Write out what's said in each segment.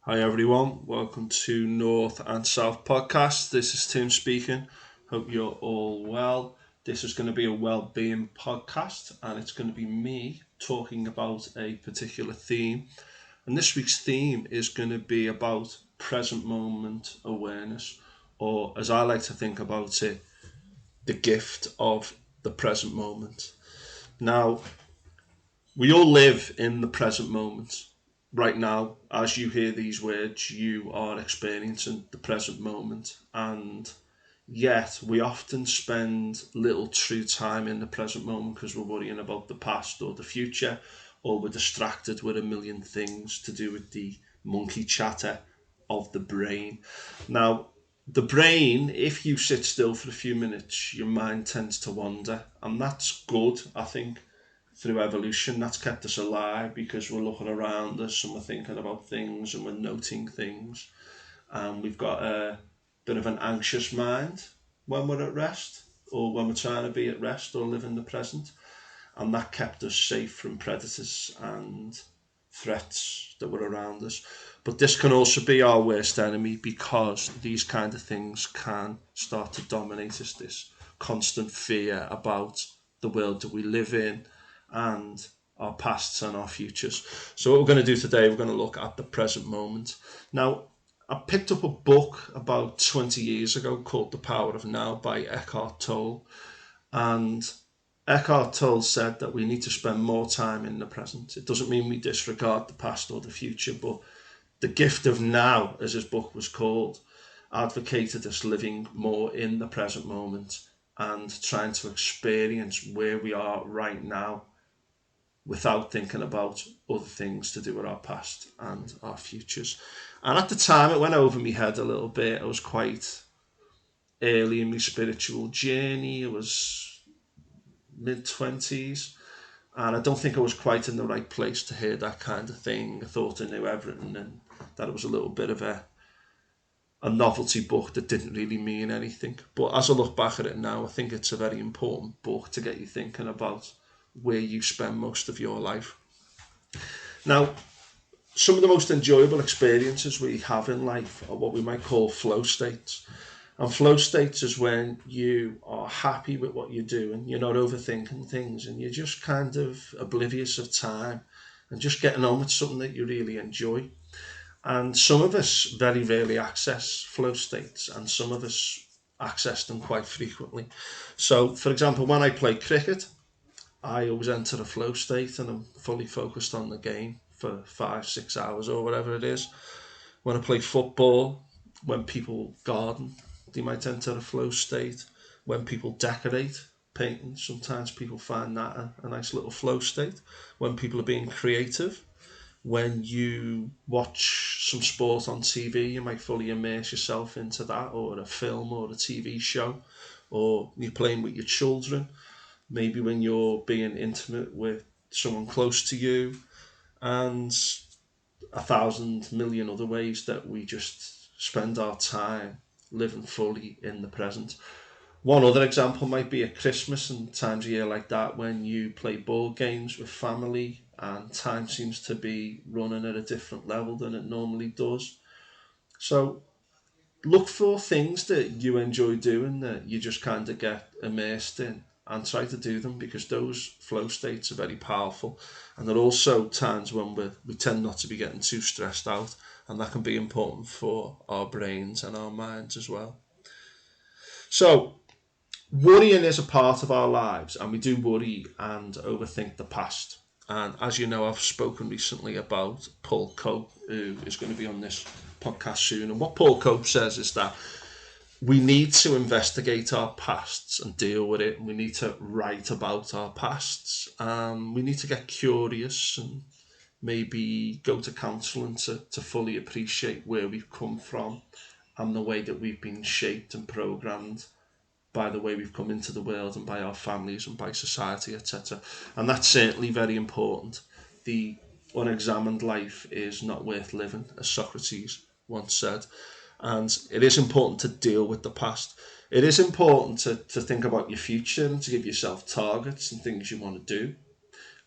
Hi everyone, welcome to North and South Podcast. This is Tim speaking. Hope you're all well. This is going to be a well-being podcast, and it's going to be me talking about a particular theme. And this week's theme is going to be about present moment awareness, or as I like to think about it, the gift of the present moment. Now, we all live in the present moment. Right now, as you hear these words, you are experiencing the present moment. And yet, we often spend little true time in the present moment because we're worrying about the past or the future, or we're distracted with a million things to do with the monkey chatter of the brain. Now, the brain, if you sit still for a few minutes, your mind tends to wander, and that's good, I think, through evolution. That's kept us alive because we're looking around us and we're thinking about things and we're noting things. And we've got a bit of an anxious mind when we're at rest or when we're trying to be at rest or live in the present. And that kept us safe from predators and threats that were around us. But this can also be our worst enemy because these kind of things can start to dominate us. This constant fear about the world that we live in and our pasts and our futures. So what we're going to do today, we're going to look at the present moment. Now, I picked up a book about 20 years ago called The Power of Now by Eckhart Tolle. And Eckhart Tolle said that we need to spend more time in the present. It doesn't mean we disregard the past or the future, but the gift of now, as his book was called, advocated us living more in the present moment and trying to experience where we are right now without thinking about other things to do with our past and our futures. And at the time, it went over my head a little bit. I was quite early in my spiritual journey. It was mid-20s. And I don't think I was quite in the right place to hear that kind of thing. I thought I knew everything and that it was a little bit of a novelty book that didn't really mean anything. But as I look back at it now, I think it's a very important book to get you thinking about where you spend most of your life. Now, some of the most enjoyable experiences we have in life are what we might call flow states. And flow states is when you are happy with what you do and you're not overthinking things and you're just kind of oblivious of time and just getting on with something that you really enjoy. And some of us very rarely access flow states and some of us access them quite frequently. So, for example, when I play cricket, I always enter a flow state and I'm fully focused on the game for 5, 6 hours or whatever it is. When I play football, when people garden, they might enter a flow state. When people decorate, painting, sometimes people find that a nice little flow state. When people are being creative, when you watch some sport on TV, you might fully immerse yourself into that, or a film or a TV show, or you're playing with your children, maybe when you're being intimate with someone close to you, and a thousand million other ways that we just spend our time living fully in the present. One other example might be at Christmas and times a year like that when you play board games with family and time seems to be running at a different level than it normally does. So look for things that you enjoy doing that you just kind of get immersed in and try to do them because those flow states are very powerful, and there are also times when we tend not to be getting too stressed out, and that can be important for our brains and our minds as well. So worrying is a part of our lives, and we do worry and overthink the past. And as you know, I've spoken recently about Paul Cope, who is going to be on this podcast soon. And what Paul Cope says is that we need to investigate our pasts and deal with it. We need to write about our pasts. We need to get curious and maybe go to counselling to fully appreciate where we've come from and the way that we've been shaped and programmed by the way we've come into the world and by our families and by society, etc. And that's certainly very important. The unexamined life is not worth living, as Socrates once said. And it is important to deal with the past. It is important to think about your future and to give yourself targets and things you want to do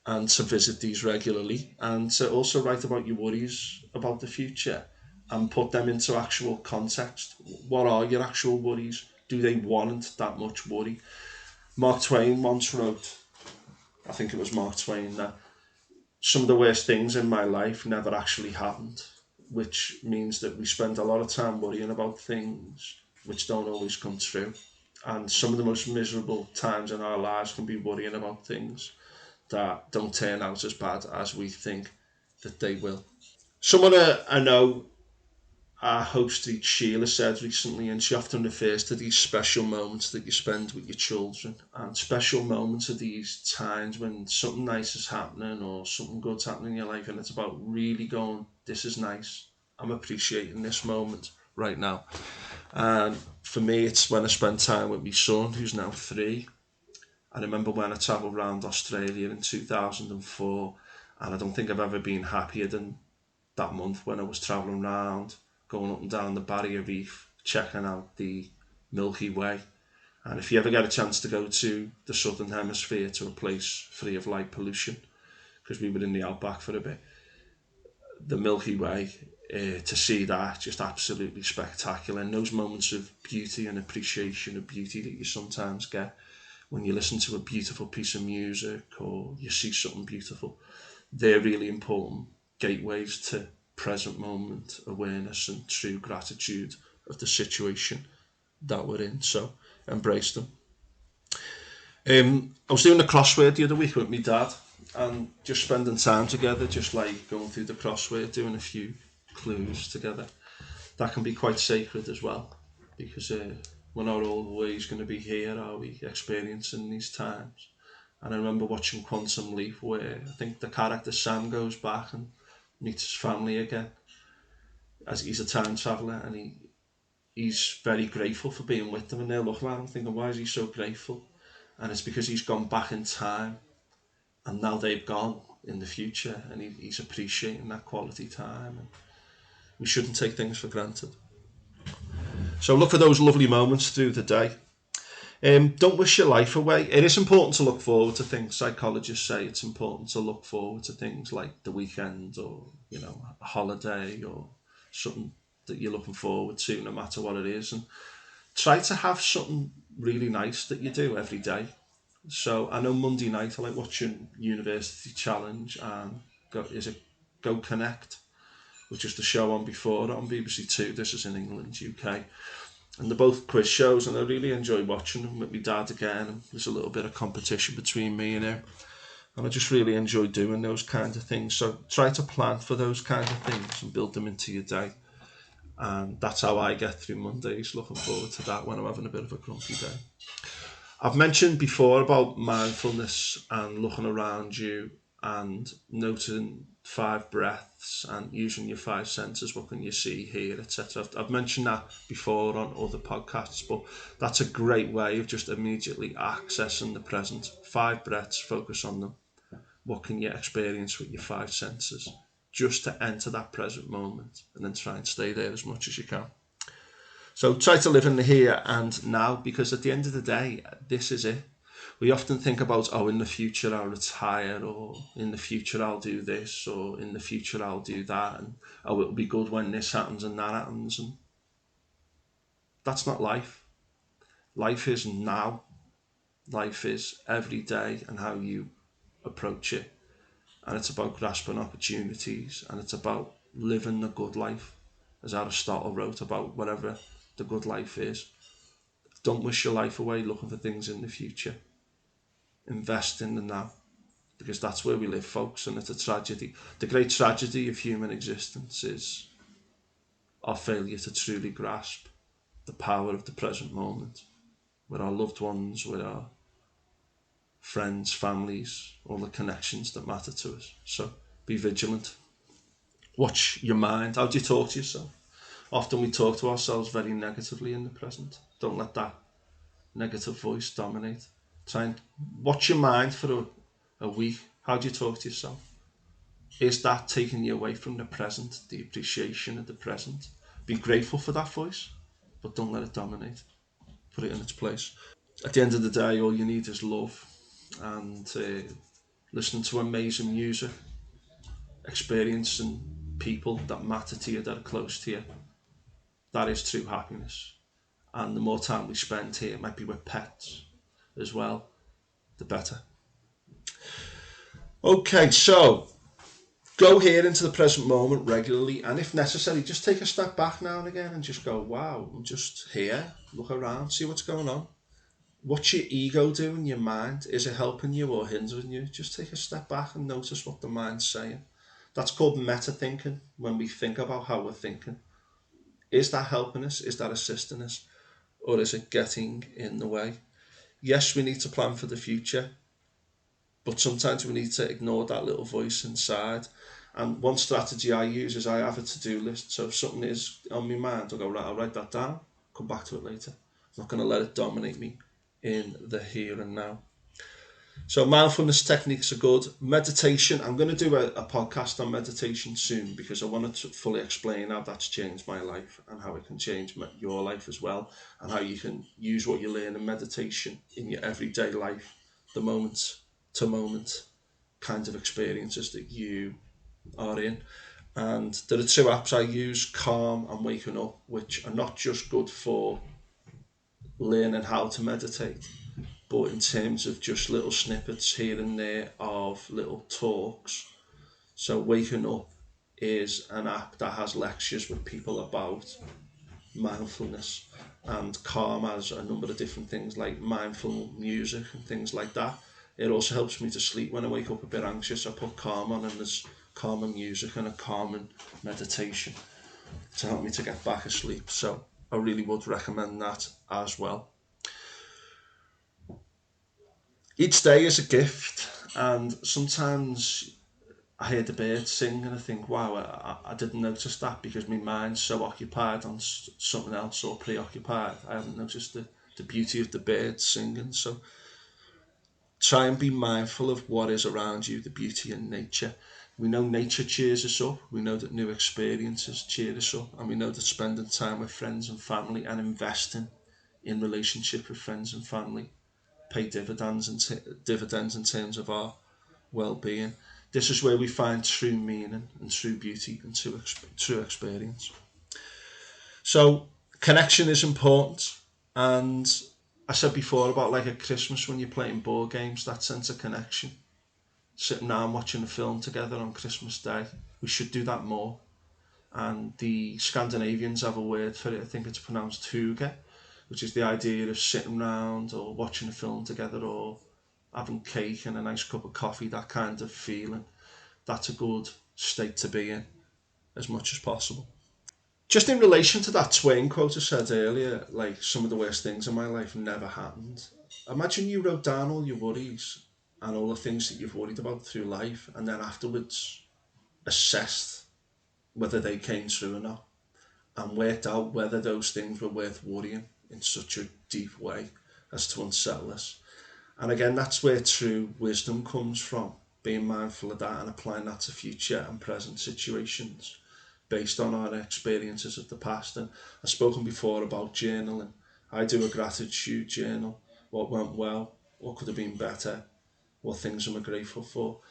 and to visit these regularly and to also write about your worries about the future and put them into actual context. What are your actual worries? Do they warrant that much worry? Mark Twain once wrote, I think it was Mark Twain, that some of the worst things in my life never actually happened, which means that we spend a lot of time worrying about things which don't always come true. And some of the most miserable times in our lives can be worrying about things that don't turn out as bad as we think that they will. Someone I know, our host Sheila, said recently, and she often refers to these special moments that you spend with your children. And special moments are these times when something nice is happening or something good's happening in your life, and it's about really going, this is nice. I'm appreciating this moment right now. And for me, it's when I spend time with my son, who's now 3. I remember when I travelled around Australia in 2004, and I don't think I've ever been happier than that month when I was travelling around, going up and down the Barrier Reef, checking out the Milky Way. And if you ever get a chance to go to the Southern Hemisphere, to a place free of light pollution, because we were in the outback for a bit, the Milky Way, to see that, just absolutely spectacular. And those moments of beauty and appreciation of beauty that you sometimes get when you listen to a beautiful piece of music or you see something beautiful, they're really important gateways to present moment awareness and true gratitude of the situation that we're in. So embrace them. I was doing a crossword the other week with my dad, and just spending time together, just like going through the crossword, doing a few clues together. That can be quite sacred as well, because we're not always going to be here, are we, experiencing these times. And I remember watching Quantum Leap, where I think the character Sam goes back and meets his family again, as he's a time traveller, and he's very grateful for being with them, and they're looking at him thinking, why is he so grateful? And it's because he's gone back in time, and now they've gone in the future, and he's appreciating that quality time. And we shouldn't take things for granted. So look for those lovely moments through the day. Don't wish your life away. It is important to look forward to things. Psychologists say it's important to look forward to things like the weekend, or a holiday, or something that you're looking forward to, no matter what it is. And try to have something really nice that you do every day. So I know Monday night I like watching University Challenge, and is it Go Connect, which is the show on before on BBC Two. This is in England, UK. And they're both quiz shows, and I really enjoy watching them with my dad again. And there's a little bit of competition between me and him. And I just really enjoy doing those kind of things. So try to plan for those kind of things and build them into your day. And that's how I get through Mondays, looking forward to that when I'm having a bit of a grumpy day. I've mentioned before about mindfulness and looking around you and noting 5 breaths and using your 5 senses. What can you see, hear, etc. I've mentioned that before on other podcasts, but that's a great way of just immediately accessing the present. 5 breaths, focus on them. What can you experience with your 5 senses? Just to enter that present moment, and then try and stay there as much as you can. So try to live in the here and now, because at the end of the day, this is it. We often think about, in the future I'll retire, or in the future I'll do this, or in the future I'll do that, and it'll be good when this happens and that happens. And that's not life. Life is now. Life is every day and how you approach it. And it's about grasping opportunities, and it's about living the good life, as Aristotle wrote about whatever the good life is. Don't wish your life away looking for things in the future. Invest in the now, because that's where we live, folks, and it's a tragedy. The great tragedy of human existence is our failure to truly grasp the power of the present moment, with our loved ones, with our friends, families, all the connections that matter to us. So be vigilant. Watch your mind. How do you talk to yourself? Often we talk to ourselves very negatively in the present. Don't let that negative voice dominate. Try and watch your mind for a week. How do you talk to yourself? Is that taking you away from the present, the appreciation of the present? Be grateful for that voice, but don't let it dominate. Put it in its place. At the end of the day, all you need is love, and listening to amazing music, experiencing people that matter to you, that are close to you. That is true happiness. And the more time we spend here, it might be with pets as well, the better. Okay, so go here into the present moment regularly, and if necessary, just take a step back now and again and just go, wow, I'm just here, look around, see what's going on. What's your ego doing, your mind? Is it helping you or hindering you? Just take a step back and notice what the mind's saying. That's called meta thinking, when we think about how we're thinking. Is that helping us? Is that assisting us? Or is it getting in the way? Yes, we need to plan for the future, but sometimes we need to ignore that little voice inside. And one strategy I use is I have a to-do list. So if something is on my mind, I'll go, right, I'll write that down, come back to it later. I'm not going to let it dominate me in the here and now. So mindfulness techniques are good. Meditation, I'm going to do a podcast on meditation soon, because I want to fully explain how that's changed my life and how it can change your life as well, and how you can use what you learn in meditation in your everyday life, the moment to moment kind of experiences that you are in. And there are two apps I use, Calm and Waking Up, which are not just good for learning how to meditate, but in terms of just little snippets here and there of little talks. So Waking Up is an app that has lectures with people about mindfulness, and Calm has a number of different things like mindful music and things like that. It also helps me to sleep when I wake up a bit anxious. I put Calm on, and there's calming music and a calming meditation to help me to get back asleep. So I really would recommend that as well. Each day is a gift, and sometimes I hear the birds sing and I think, wow, I didn't notice that because my mind's so occupied on something else or preoccupied. I haven't noticed the beauty of the birds singing. So try and be mindful of what is around you, the beauty in nature. We know nature cheers us up. We know that new experiences cheer us up. And we know that spending time with friends and family and investing in relationship with friends and family pay dividends in terms of our well-being. This is where we find true meaning and true beauty and true experience. So connection is important, and I said before about like at Christmas when you're playing board games, that sense of connection, sitting down watching a film together on Christmas Day. We should do that more. And the Scandinavians have a word for it. I think it's pronounced hygge, which is the idea of sitting around or watching a film together or having cake and a nice cup of coffee, that kind of feeling. That's a good state to be in as much as possible. Just in relation to that Twain quote I said earlier, like some of the worst things in my life never happened. Imagine you wrote down all your worries and all the things that you've worried about through life, and then afterwards assessed whether they came true or not, and worked out whether those things were worth worrying in such a deep way as to unsettle us. And again, that's where true wisdom comes from, being mindful of that and applying that to future and present situations based on our experiences of the past. And I've spoken before about journaling. I do a gratitude journal. What went well, what could have been better, what things am I grateful for.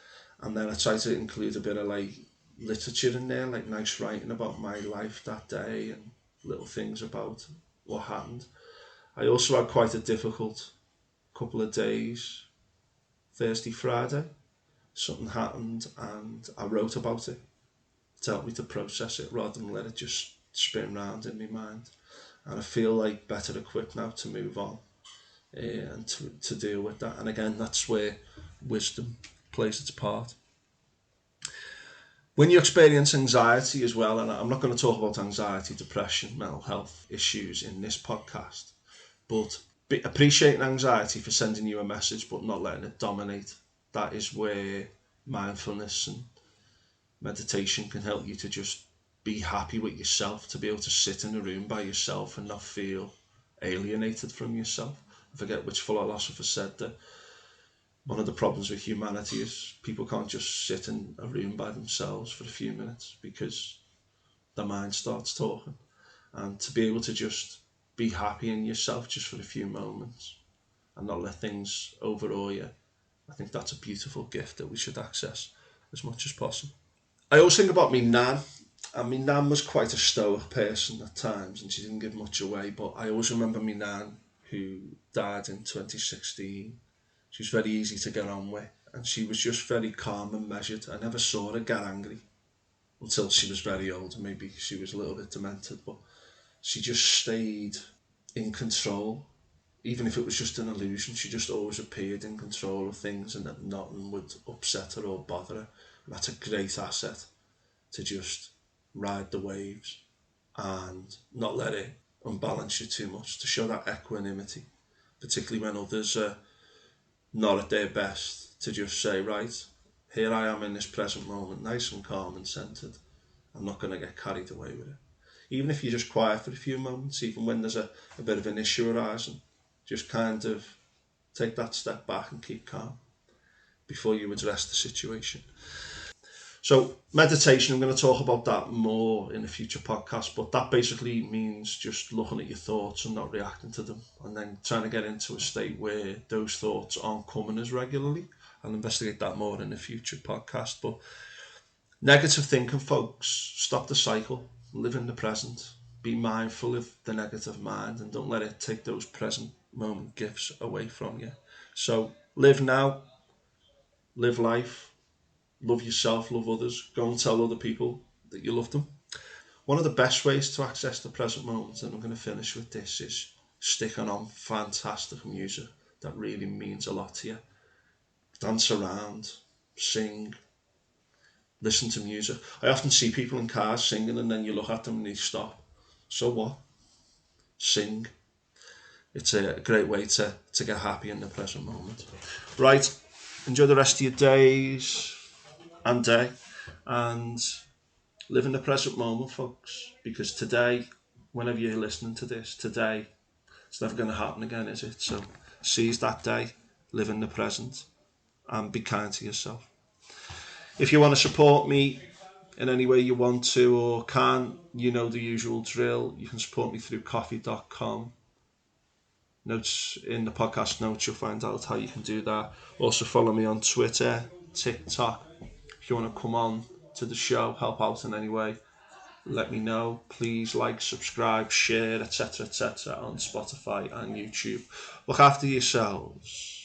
And then I try to include a bit of like literature in there, like nice writing about my life that day and little things about what happened. I also had quite a difficult couple of days, Thursday, Friday. Something happened and I wrote about it to help me to process it rather than let it just spin around in my mind. And I feel like better equipped now to move on, and to deal with that. And again, that's where wisdom plays its part. When you experience anxiety as well, and I'm not going to talk about anxiety, depression, mental health issues in this podcast, but appreciating anxiety for sending you a message but not letting it dominate. That is where mindfulness and meditation can help you to just be happy with yourself, to be able to sit in a room by yourself and not feel alienated from yourself. I forget which philosopher said that one of the problems with humanity is people can't just sit in a room by themselves for a few minutes because the mind starts talking. And to be able to just be happy in yourself just for a few moments and not let things overawe you, I think that's a beautiful gift that we should access as much as possible. I always think about me nan. And my nan was quite a stoic person at times, and she didn't give much away. But I always remember my nan, who died in 2016. She was very easy to get on with, and she was just very calm and measured. I never saw her get angry until she was very old. Maybe she was a little bit demented, but she just stayed in control. Even if it was just an illusion, she just always appeared in control of things, and that nothing would upset her or bother her. And that's a great asset, to just ride the waves and not let it unbalance you too much, to show that equanimity, particularly when others are not at their best, to just say, right, here I am in this present moment, nice and calm and centered. I'm not going to get carried away with it. Even if you're just quiet for a few moments, even when there's a bit of an issue arising, just kind of take that step back and keep calm before you address the situation. So meditation, I'm going to talk about that more in a future podcast, but that basically means just looking at your thoughts and not reacting to them, and then trying to get into a state where those thoughts aren't coming as regularly. I'll investigate that more in a future podcast. But negative thinking, folks, stop the cycle, live in the present, be mindful of the negative mind, and don't let it take those present moment gifts away from you. So live now, live life, love yourself, love others, go and tell other people that you love them. One of the best ways to access the present moment, and I'm going to finish with this, is sticking on fantastic music that really means a lot to you. Dance around, sing, listen to music. I often see people in cars singing, and then you look at them and they stop. So what? Sing. It's a great way to get happy in the present moment. Right, enjoy the rest of your days and day, and live in the present moment, folks, because today, whenever you're listening to this, today, it's never going to happen again, is it? So seize that day, live in the present, and be kind to yourself. If you want to support me in any way you want to or can, you know the usual drill. You can support me through coffee.com. Notes in the podcast notes, you'll find out how you can do that. Also follow me on Twitter, TikTok. If you want to come on to the show, help out in any way, let me know. Please like, subscribe, share, etc., etc. on Spotify and YouTube. Look after yourselves.